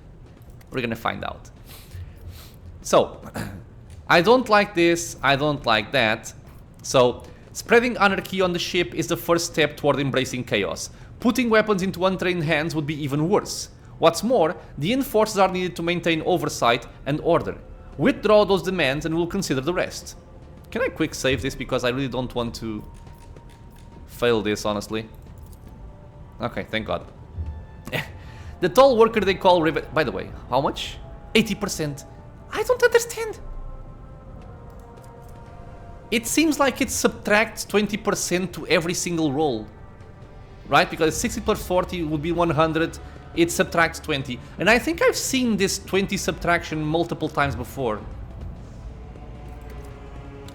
We're gonna find out. So, I don't like this, I don't like that. So, spreading anarchy on the ship is the first step toward embracing chaos. Putting weapons into untrained hands would be even worse. What's more, the enforcers are needed to maintain oversight and order. Withdraw those demands and we'll consider the rest. Can I quick save this because I really don't want to fail this, honestly. Okay, thank God. The tall worker they call Rivet... By the way, how much? 80%. I don't understand. It seems like it subtracts 20% to every single roll. Right? Because 60 plus 40 would be 100. It subtracts 20. And I think I've seen this 20 subtraction multiple times before.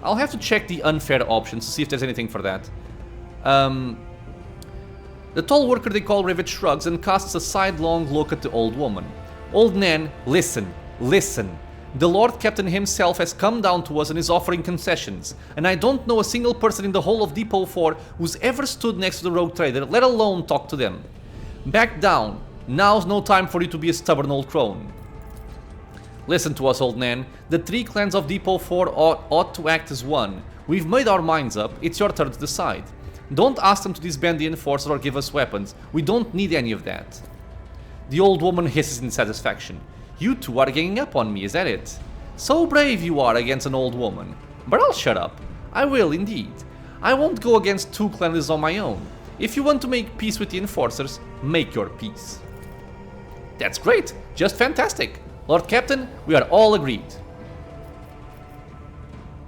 I'll have to check the unfair options to see if there's anything for that. The tall worker they call Rivet shrugs and casts a sidelong look at the old woman. Old Nan, listen, listen. The Lord Captain himself has come down to us and is offering concessions, and I don't know a single person in the whole of Depot 4 who's ever stood next to the rogue trader, let alone talk to them. Back down. Now's no time for you to be a stubborn old crone. Listen to us, old Nan. The three clans of Depot 4 ought to act as one. We've made our minds up. It's your turn to decide. Don't ask them to disband the enforcer or give us weapons. We don't need any of that. The old woman hisses in satisfaction. You two are ganging up on me, is that it? So brave you are against an old woman. But I'll shut up. I will indeed. I won't go against two clanless on my own. If you want to make peace with the enforcers, make your peace. That's great. Just fantastic. Lord Captain, we are all agreed.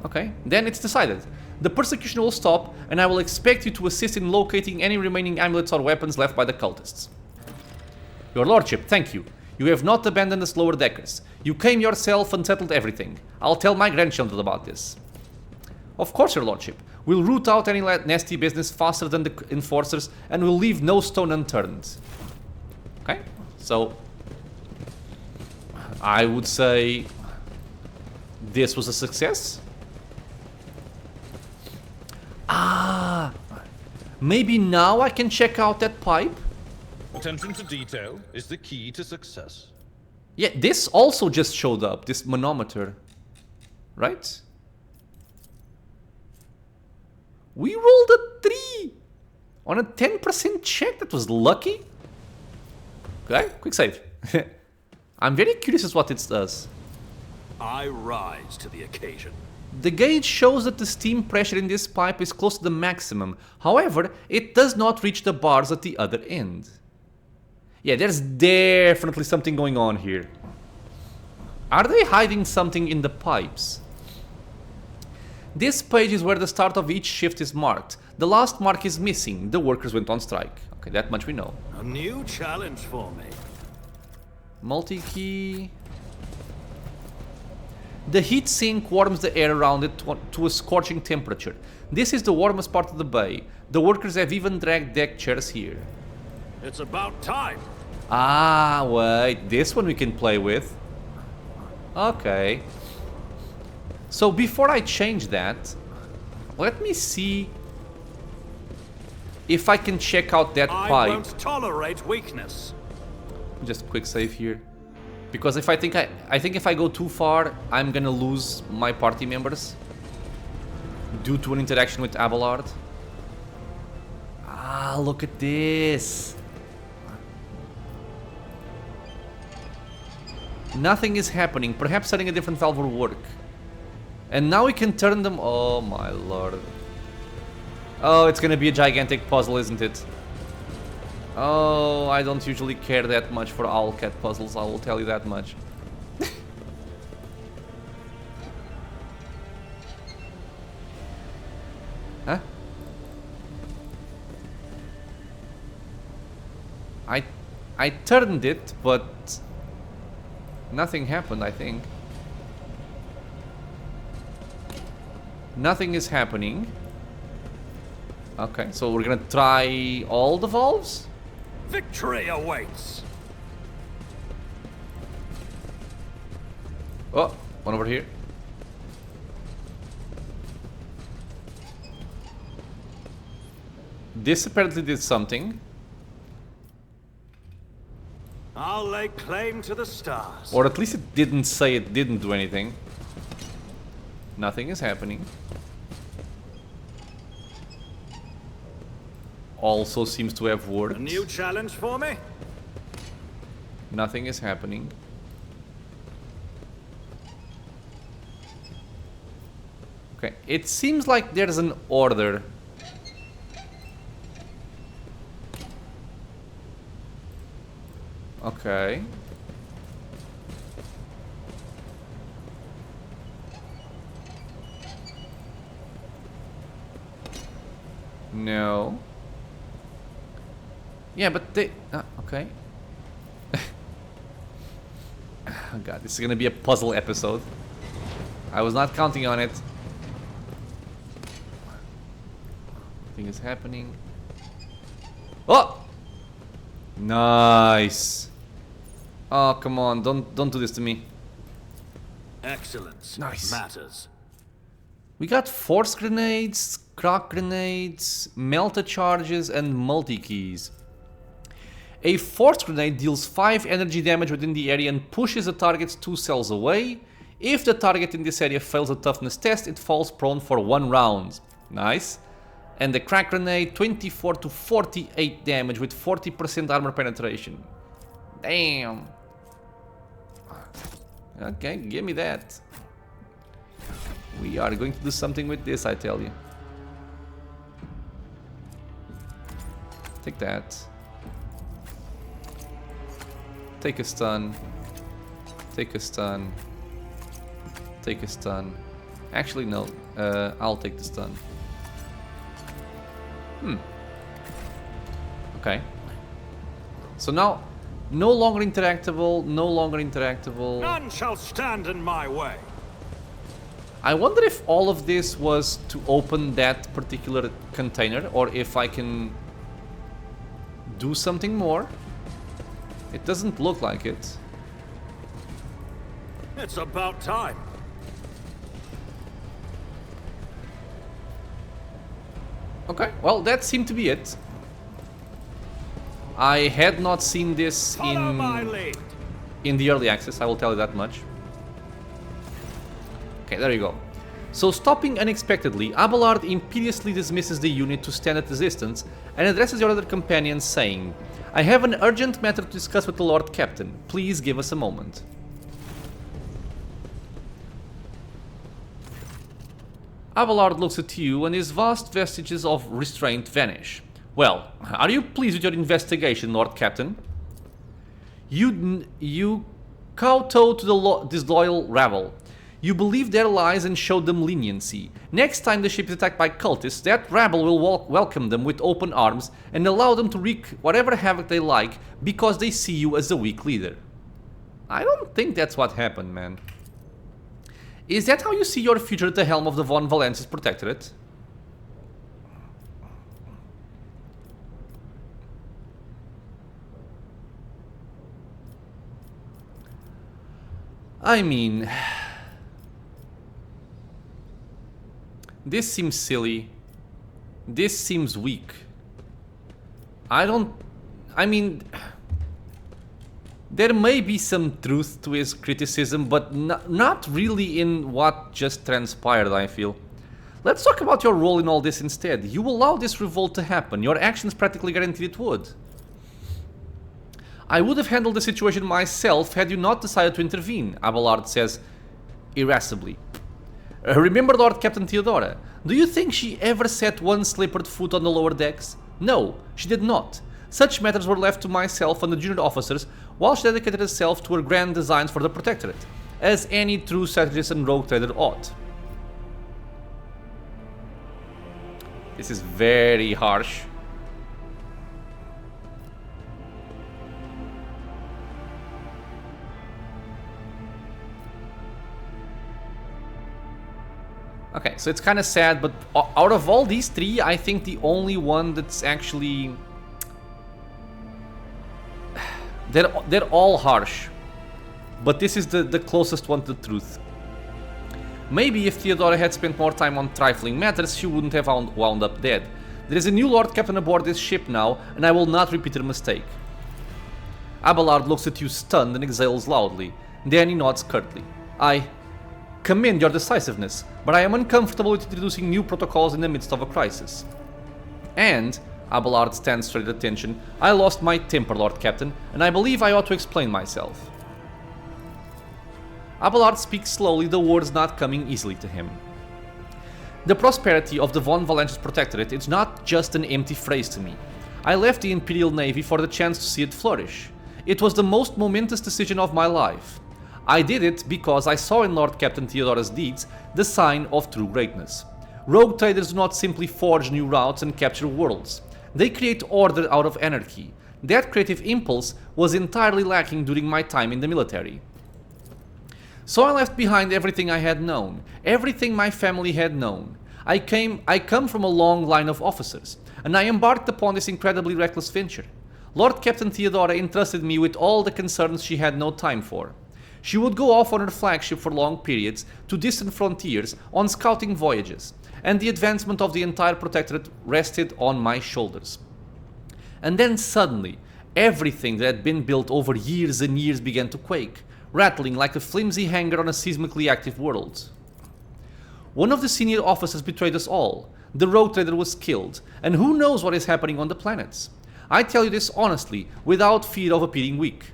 Okay, then it's decided. The persecution will stop, and I will expect you to assist in locating any remaining amulets or weapons left by the cultists. Your Lordship, thank you. You have not abandoned us lower deckers. You came yourself and settled everything. I'll tell my grandchildren about this. Of course, Your Lordship. We'll root out any nasty business faster than the enforcers, and we'll leave no stone unturned. Okay, so I would say this was a success. Ah, maybe now I can check out that pipe. Attention to detail is the key to success. Yeah, this also just showed up, this manometer, right? We rolled a 3 on a 10% check. That was lucky. Okay, quick save. I'm very curious as what it does. I rise to the occasion. The gauge shows that the steam pressure in this pipe is close to the maximum. However, it does not reach the bars at the other end. Yeah, there's definitely something going on here. Are they hiding something in the pipes? This page is where the start of each shift is marked. The last mark is missing. The workers went on strike. Okay, that much we know. A new challenge for me. Multi-key. The heat sink warms the air around it to a scorching temperature. This is the warmest part of the bay. The workers have even dragged deck chairs here. It's about time. Ah, wait. This one we can play with. Okay. So before I change that, let me see if I can check out that pipe. I won't tolerate weakness. Just quick save here. Because if I think if I go too far, I'm gonna lose my party members due to an interaction with Abelard. Ah, look at this. Nothing is happening. Perhaps setting a different valve will work. And now we can turn them... Oh my lord. Oh, it's gonna be a gigantic puzzle, isn't it? Oh, I don't usually care that much for Owlcat puzzles, I will tell you that much. I turned it, but nothing happened, I think. Nothing is happening. Okay, so we're gonna try all the valves? Victory awaits. Oh, one over here. This apparently did something. I'll lay claim to the stars. Or at least it didn't say it didn't do anything. Nothing is happening. Also seems to have worked. A new challenge for me? Nothing is happening. Okay, it seems like there's an order. Okay. No. Yeah, but they... okay. Oh god, this is gonna be a puzzle episode. I was not counting on it. Nothing is happening. Oh! Nice. Oh, come on, don't do this to me. Excellence Nice. matters. We got force grenades, crock grenades, melta charges, and multi-keys. A force grenade deals 5 energy damage within the area and pushes the target's 2 cells away. If the target in this area fails a toughness test, it falls prone for 1 round. Nice. And the crack grenade, 24 to 48 damage with 40% armor penetration. Damn. Okay, give me that. We are going to do something with this, I tell you. Take that. Take a stun. Take a stun. Take a stun. Actually, no. I'll take the stun. Okay. So now, no longer interactable, no longer interactable. None shall stand in my way. I wonder if all of this was to open that particular container, or if I can do something more. It doesn't look like it. It's about time. Okay, well, that seemed to be it. I had not seen this Follow my lead. in the early access, I will tell you that much. Okay, there you go. So, stopping unexpectedly, Abelard imperiously dismisses the unit to stand at a distance and addresses your other companions, saying, "I have an urgent matter to discuss with the Lord Captain. Please give us a moment." Abelard looks at you and his vast vestiges of restraint vanish. "Well, are you pleased with your investigation, Lord Captain? You kowtow to the disloyal rabble. You believed their lies and showed them leniency. Next time the ship is attacked by cultists, that rabble will welcome them with open arms and allow them to wreak whatever havoc they like because they see you as a weak leader." I don't think that's what happened, man. Is that how you see your future at the helm of the Von Valensis Protectorate? I mean... this seems silly. This seems weak. I mean... there may be some truth to his criticism, but not really in what just transpired, I feel. Let's talk about your role in all this instead. You allowed this revolt to happen. Your actions practically guaranteed it would. "I would have handled the situation myself had you not decided to intervene," Abelard says irascibly. "Remember Lord Captain Theodora? Do you think she ever set one slippered foot on the lower decks? No, she did not. Such matters were left to myself and the junior officers, while she dedicated herself to her grand designs for the Protectorate, as any true strategist and rogue trader ought." This is very harsh. Okay, so it's kind of sad, but out of all these three, I think the only one that's actually... They're all harsh. But this is the closest one to the truth. Maybe if Theodora had spent more time on trifling matters, she wouldn't have wound up dead. There is a new Lord Captain aboard this ship now, and I will not repeat her mistake. Abelard looks at you stunned and exhales loudly. Then he nods curtly. I commend your decisiveness, but I am uncomfortable with introducing new protocols in the midst of a crisis. And, Abelard stands straight at attention, I lost my temper, Lord Captain, and I believe I ought to explain myself. Abelard speaks slowly, the words not coming easily to him. The prosperity of the von Valentis Protectorate is not just an empty phrase to me. I left the Imperial Navy for the chance to see it flourish. It was the most momentous decision of my life. I did it because I saw in Lord Captain Theodora's deeds the sign of true greatness. Rogue traders do not simply forge new routes and capture worlds. They create order out of anarchy. That creative impulse was entirely lacking during my time in the military. So I left behind everything I had known, everything my family had known. I come from a long line of officers, and I embarked upon this incredibly reckless venture. Lord Captain Theodora entrusted me with all the concerns she had no time for. She would go off on her flagship for long periods to distant frontiers on scouting voyages, and the advancement of the entire protectorate rested on my shoulders. And then suddenly, everything that had been built over years and years began to quake, rattling like a flimsy hanger on a seismically active world. One of the senior officers betrayed us all. The rogue trader was killed, and who knows what is happening on the planets. I tell you this honestly, without fear of appearing weak.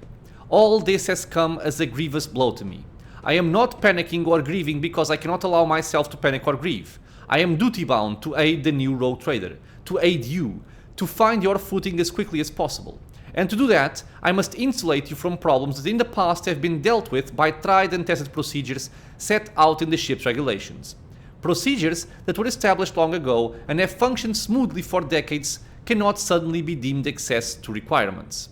All this has come as a grievous blow to me. I am not panicking or grieving because I cannot allow myself to panic or grieve. I am duty-bound to aid the new rogue trader, to aid you, to find your footing as quickly as possible. And to do that, I must insulate you from problems that in the past have been dealt with by tried and tested procedures set out in the ship's regulations. Procedures that were established long ago and have functioned smoothly for decades cannot suddenly be deemed excess to requirements.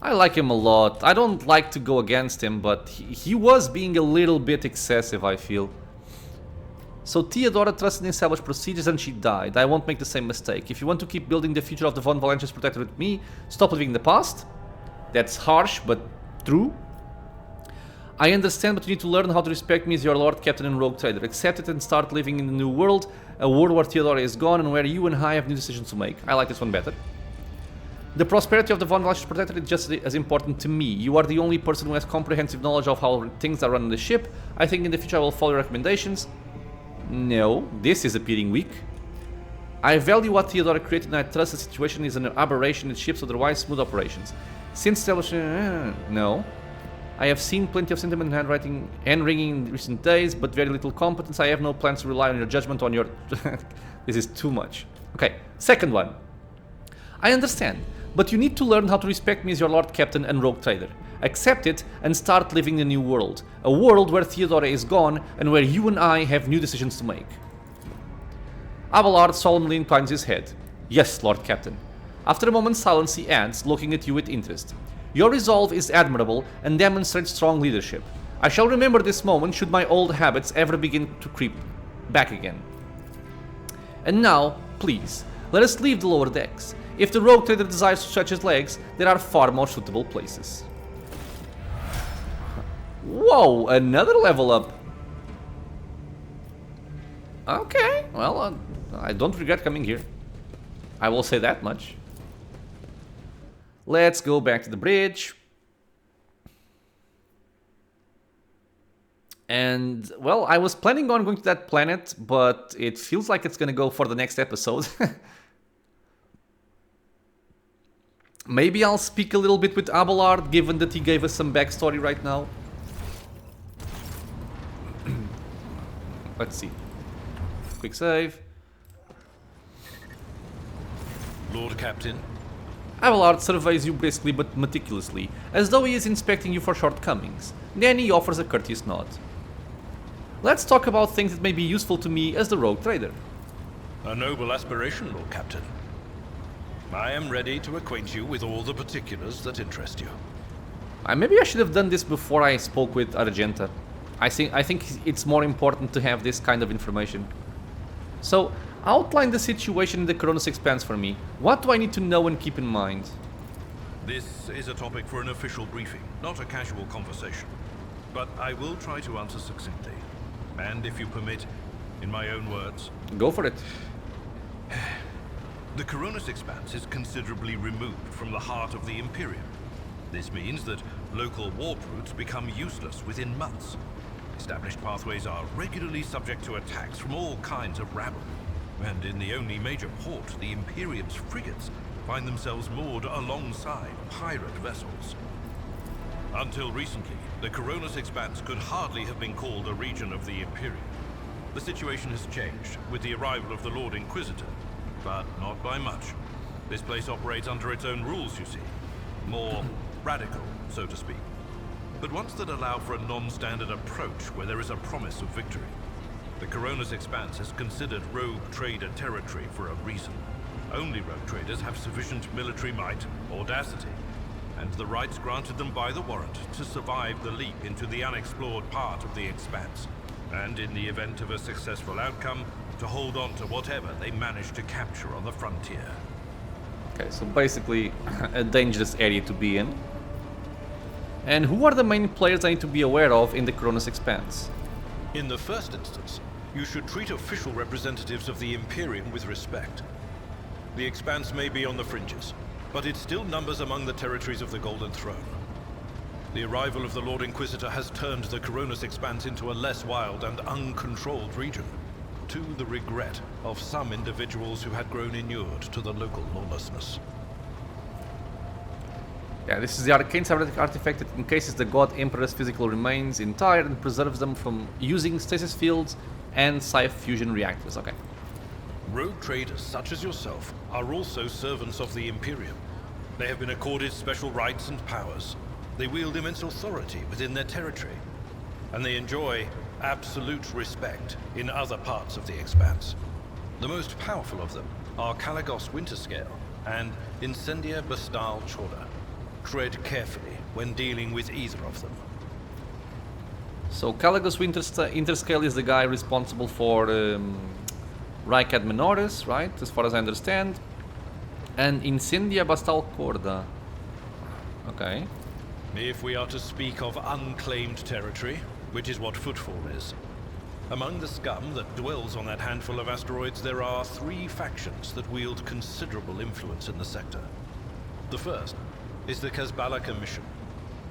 I like him a lot. I don't like to go against him, but he was being a little bit excessive, I feel. So Theodora trusted in established procedures and she died. I won't make the same mistake. If you want to keep building the future of the von Valentis Protectorate with me, stop living in the past. That's harsh, but true. I understand, but you need to learn how to respect me as your Lord Captain and Rogue Trader. Accept it and start living in the new world, a world where Theodora is gone and where you and I have new decisions to make. I like this one better. The prosperity of the von Valentis Protectorate is just as important to me. You are the only person who has comprehensive knowledge of how things are run on the ship. I think in the future I will follow your recommendations. No, this is appearing weak. I value what Theodora created and I trust the situation is an aberration in ships otherwise smooth operations. Since establishing... no. I have seen plenty of sentiment and handwriting and ringing in recent days, but very little competence. I have no plans to rely on your judgment on your... This is too much. Okay, second one. I understand, but you need to learn how to respect me as your Lord Captain and Rogue Trader. Accept it and start living in a new world. A world where Theodora is gone and where you and I have new decisions to make. Abelard solemnly inclines his head. Yes, Lord Captain. After a moment's silence he adds, looking at you with interest. Your resolve is admirable and demonstrates strong leadership. I shall remember this moment should my old habits ever begin to creep back again. And now, please, let us leave the lower decks. If the Rogue Trader desires to stretch his legs, there are far more suitable places. Whoa, another level up. Okay, well, I don't regret coming here. I will say that much. Let's go back to the bridge. And, well, I was planning on going to that planet, but it feels like it's gonna go for the next episode. Maybe I'll speak a little bit with Abelard, given that he gave us some backstory right now. Let's see. Quick save. Lord Captain. Abelard surveys you briskly but meticulously, as though he is inspecting you for shortcomings. Then he offers a courteous nod. Let's talk about things that may be useful to me as the Rogue Trader. A noble aspiration, Lord Captain. I am ready to acquaint you with all the particulars that interest you. Maybe I should have done this before I spoke with Argenta. I think it's more important to have this kind of information. So, outline the situation in the Coronis Expanse for me. What do I need to know and keep in mind? This is a topic for an official briefing, not a casual conversation. But I will try to answer succinctly. And if you permit, in my own words... Go for it. The Coronis Expanse is considerably removed from the heart of the Imperium. This means that local warp routes become useless within months. Established pathways are regularly subject to attacks from all kinds of rabble. And in the only major port, the Imperium's frigates find themselves moored alongside pirate vessels. Until recently, the Coronis Expanse could hardly have been called a region of the Imperium. The situation has changed with the arrival of the Lord Inquisitor, but not by much. This place operates under its own rules, you see. More radical, so to speak. But ones that allow for a non-standard approach where there is a promise of victory. The Coronis Expanse is considered rogue trader territory for a reason. Only rogue traders have sufficient military might, audacity, and the rights granted them by the warrant to survive the leap into the unexplored part of the Expanse. And in the event of a successful outcome, to hold on to whatever they manage to capture on the frontier. Okay, so basically a dangerous area to be in. And who are the main players I need to be aware of in the Coronis Expanse? In the first instance, you should treat official representatives of the Imperium with respect. The Expanse may be on the fringes, but it still numbers among the territories of the Golden Throne. The arrival of the Lord Inquisitor has turned the Coronis Expanse into a less wild and uncontrolled region, to the regret of some individuals who had grown inured to the local lawlessness. Yeah, this is the arcane cybernetic artifact that encases the God Emperor's physical remains entire and preserves them from using stasis fields and psi-fusion reactors. Okay. Rogue traders such as yourself are also servants of the Imperium. They have been accorded special rights and powers. They wield immense authority within their territory, and they enjoy absolute respect in other parts of the Expanse. The most powerful of them are Kalagos Winterscale and Incendia Bastal Chorda. Tread carefully when dealing with either of them. So Kalagos Winterscale is the guy responsible for Rykad Menoris, right? As far as I understand. And Incendia Bastal Chorda. Okay. If we are to speak of unclaimed territory, which is what Footfall is, among the scum that dwells on that handful of asteroids, there are 3 factions that wield considerable influence in the sector. The first is the Kazbala Commission,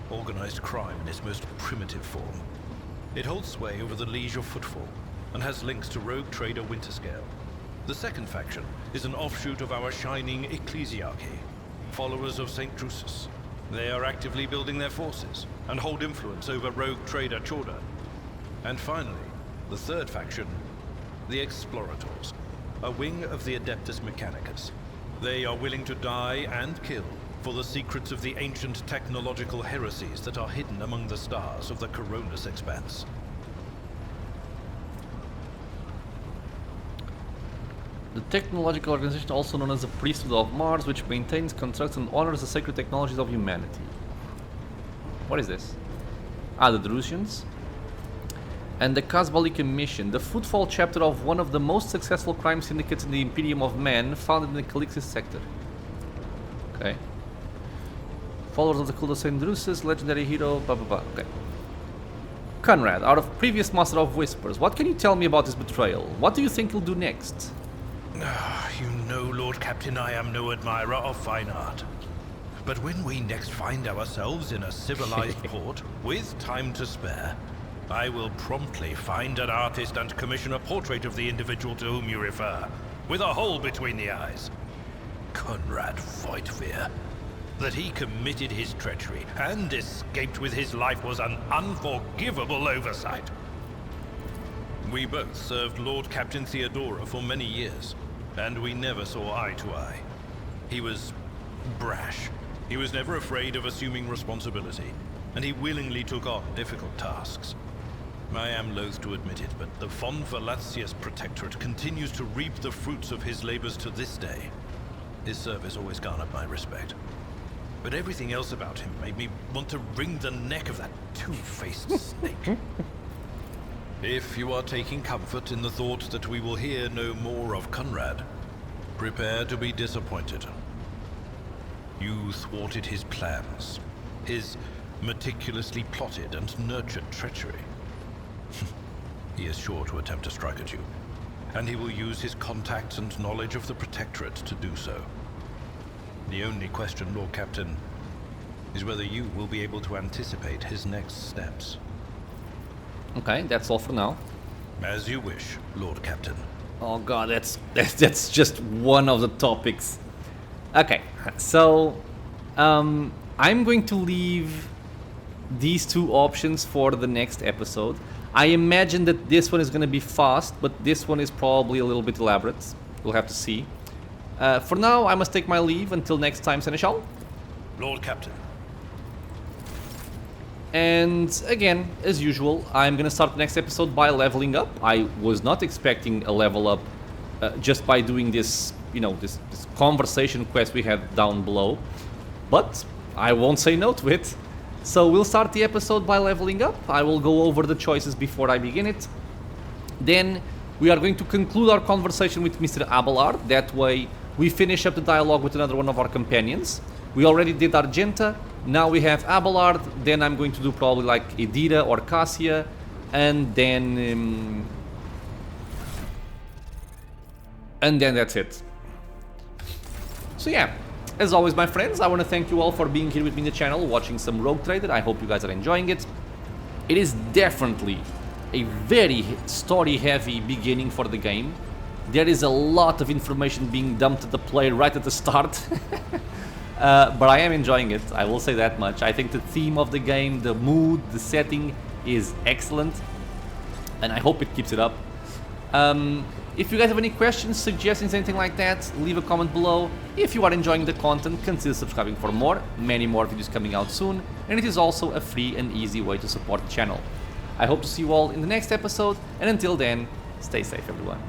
organized crime in its most primitive form. It holds sway over the Liege of Footfall, and has links to rogue trader Winterscale. The second faction is an offshoot of our shining ecclesiarchy, followers of St. Drusus. They are actively building their forces, and hold influence over rogue trader Chorda. And finally, the third faction, the Explorators, a wing of the Adeptus Mechanicus. They are willing to die and kill for the secrets of the ancient technological heresies that are hidden among the stars of the Coronis Expanse. The technological organization, also known as the Priesthood of Mars, which maintains, constructs, and honors the sacred technologies of humanity. What is this? Ah, the Drusians. And the Kazbali Commission, the footfall chapter of one of the most successful crime syndicates in the Imperium of Man, founded in the Calixis sector. Okay. Followers of the cult of St. Drusus, legendary hero, blah blah blah. Okay. Conrad, out of previous Master of Whispers, what can you tell me about this betrayal? What do you think he'll do next? You know, Lord Captain, I am no admirer of fine art. But when we next find ourselves in a civilized port, with time to spare, I will promptly find an artist and commission a portrait of the individual to whom you refer, with a hole between the eyes. Conrad Voidfear. That he committed his treachery and escaped with his life was an unforgivable oversight. We both served Lord Captain Theodora for many years, and we never saw eye to eye. He was brash. He was never afraid of assuming responsibility, and he willingly took on difficult tasks. I am loath to admit it, but the Von Velatius Protectorate continues to reap the fruits of his labors to this day. His service always garnered my respect. But everything else about him made me want to wring the neck of that two-faced snake. If you are taking comfort in the thought that we will hear no more of Conrad, prepare to be disappointed. You thwarted his plans, his meticulously plotted and nurtured treachery. He is sure to attempt to strike at you, and he will use his contacts and knowledge of the Protectorate to do so. The only question, Lord Captain, is whether you will be able to anticipate his next steps. Okay, that's all for now. As you wish, Lord Captain. Oh god, that's just one of the topics. Okay, so I'm going to leave these two options for the next episode. I imagine that this one is going to be fast, but this one is probably a little bit elaborate. We'll have to see. For now, I must take my leave until next time, Senechal. Lord Captain. And again, as usual, I'm gonna start the next episode by leveling up. I was not expecting a level up just by doing this, you know, this conversation quest we had down below. But I won't say no to it. So we'll start the episode by leveling up. I will go over the choices before I begin it. Then we are going to conclude our conversation with Mr. Abelard. That way we finish up the dialogue with another one of our companions. We already did Argenta. Now we have Abelard, then I'm going to do probably like Edira or Cassia, and then that's it. So yeah, as always my friends, I want to thank you all for being here with me in the channel, watching some Rogue Trader. I hope you guys are enjoying it. It is definitely a very story heavy beginning for the game. There is a lot of information being dumped at the player right at the start. But I am enjoying it, I will say that much. I think the theme of the game, the mood, the setting is excellent, and I hope it keeps it up. If you guys have any questions, suggestions, anything like that, leave a comment below. If you are enjoying the content, consider subscribing for more. Many more videos coming out soon, and it is also a free and easy way to support the channel. I hope to see you all in the next episode, and until then, stay safe everyone.